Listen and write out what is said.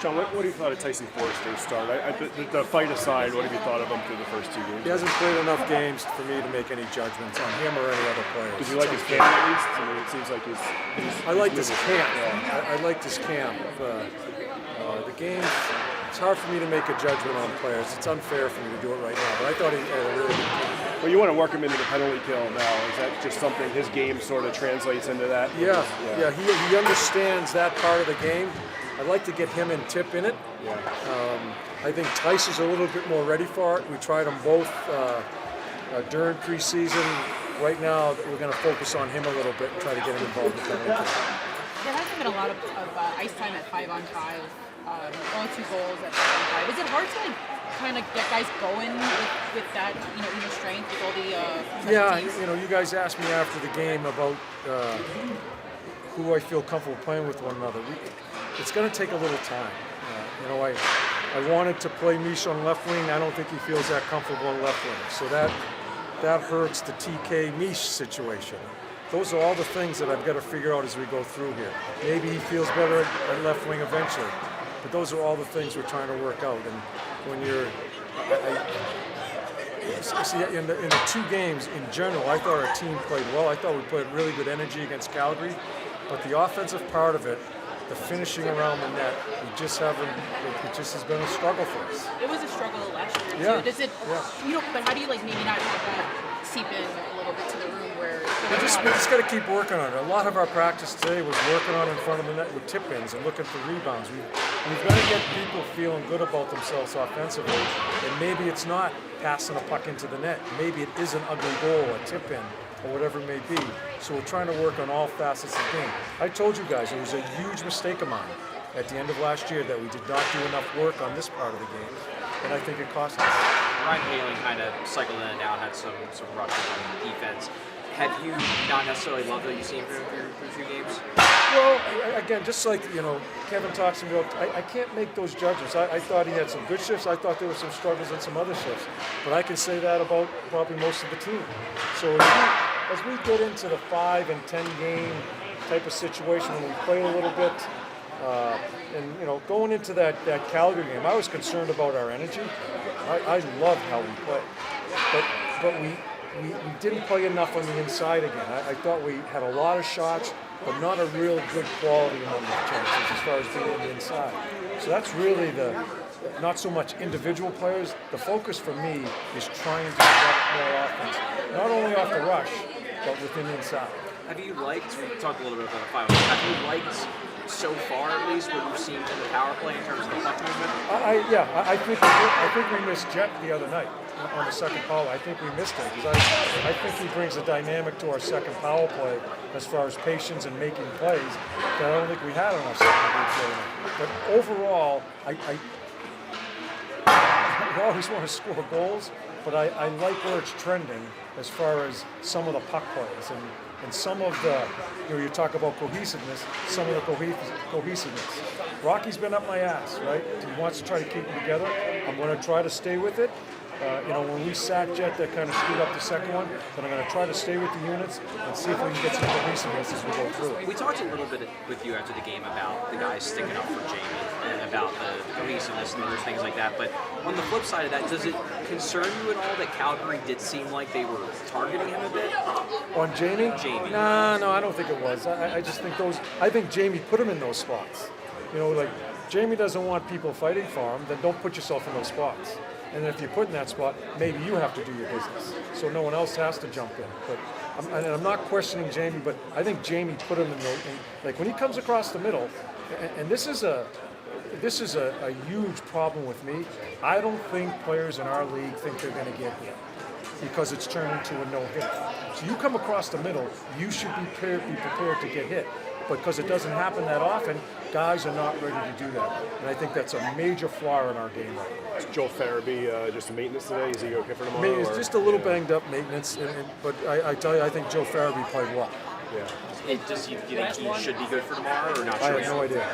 John, what have you thought of Tyson Forrester's start? The fight aside, what have you thought of him through the first 2 games? He hasn't played enough games for me to make any judgments on him or any other players. Did you like his camp at least? I mean, it seems like he's I liked his moving. camp. I liked his camp. The game, it's hard for me to make a judgment on players. It's unfair for me to do it right now, but I thought he had a really good camp. Well, you want to work him into the penalty kill now. Is that just something his game sort of translates into that? Yeah. He understands that part of the game. I'd like to get him and Tip in it. Yeah. I think Tice is a little bit more ready for it. We tried them both during preseason. Right now, we're going to focus on him a little bit and try to get him involved in the penalty kill. There hasn't been a lot of ice time at 5-on-5. Only 2 goals at 5-on-5. Is it hard to kind of get guys going with that, inner strength with all the Yeah, teams? you guys asked me after the game about who I feel comfortable playing with one another. It's going to take a little time. I wanted to play Mish on left wing. I don't think he feels that comfortable on left wing. So that hurts the TK Mish situation. Those are all the things that I've got to figure out as we go through here. Maybe he feels better at left wing eventually. But those are all the things we're trying to work out. And when you're, see, in the 2 games in general, I thought our team played well. I thought we played really good energy against Calgary. But the offensive part of it, the finishing around the net, it just has been a struggle for us. It was a struggle last year too. Yeah. Does it? Yeah. But how do you maybe not have that seep in a little bit to the room where? We just got to keep working on it. A lot of our practice today was working on in front of the net with tip-ins and looking for rebounds. We've got to get people feeling good about themselves offensively. And maybe it's not passing a puck into the net. Maybe it is an ugly goal, a tip-in, or whatever it may be. So we're trying to work on all facets of the game. I told you guys it was a huge mistake of mine at the end of last year that we did not do enough work on this part of the game. And I think it cost us. Ryan Poehling kind of cycled in and out, had some rushes on defense. Have you not necessarily loved what you've seen through 2 games? Well, again, just like Kevin talks to me about, I can't make those judgments. I thought he had some good shifts. I thought there were some struggles in some other shifts, but I can say that about probably most of the team. So as we get into the 5 and 10 game type of situation, when we play a little bit, and going into that Calgary game, I was concerned about our energy. I loved how we played, but we didn't play enough on the inside again. I thought we had a lot of shots, but not a real good quality number of chances as far as being on the inside. So that's really not so much individual players. The focus for me is trying to get more offense, not only off the rush, but within the inside. Have you liked, we talked a little bit about the final, have you liked so far at least what you've seen in the power play in terms of the puck movement? I think we missed Jet the other night on the second power. I think we missed it because I think he brings a dynamic to our second power play as far as patience and making plays that I don't think we had on our second play. But overall, I always want to score goals, but I like where it's trending as far as some of the puck plays and some of the, you talk about cohesiveness, some of the cohesiveness. Rocky's been up my ass, right? He wants to try to keep them together. I'm going to try to stay with it. When we sat Jet, that kind of screwed up the second one, but I'm going to try to stay with the units and see if we can get some cohesiveness as we go through. We talked a little bit with you after the game about the guys sticking up for Jamie and about the cohesiveness and other things like that, but on the flip side of that, does it concern you at all that Calgary did seem like they were targeting him a bit? On Jamie? Jamie. No, I don't think it was. I just think I think Jamie put him in those spots. Jamie doesn't want people fighting for him, then don't put yourself in those spots. And if you're put in that spot, maybe you have to do your business. So no one else has to jump in. But I'm not questioning Jamie, but I think Jamie put him in when he comes across the middle, and this is a huge problem with me. I don't think players in our league think they're going to get hit because it's turned into a no-hit. So you come across the middle, you should be prepared to get hit. But because it doesn't happen that often, guys are not ready to do that. And I think that's a major flaw in our game right now. Is Joe Farabee just maintenance today? Is he okay for tomorrow? He's just a little banged up maintenance, but I tell you, I think Joe Farabee played well. Yeah. Do you think he should be good for tomorrow or not sure? I have no idea.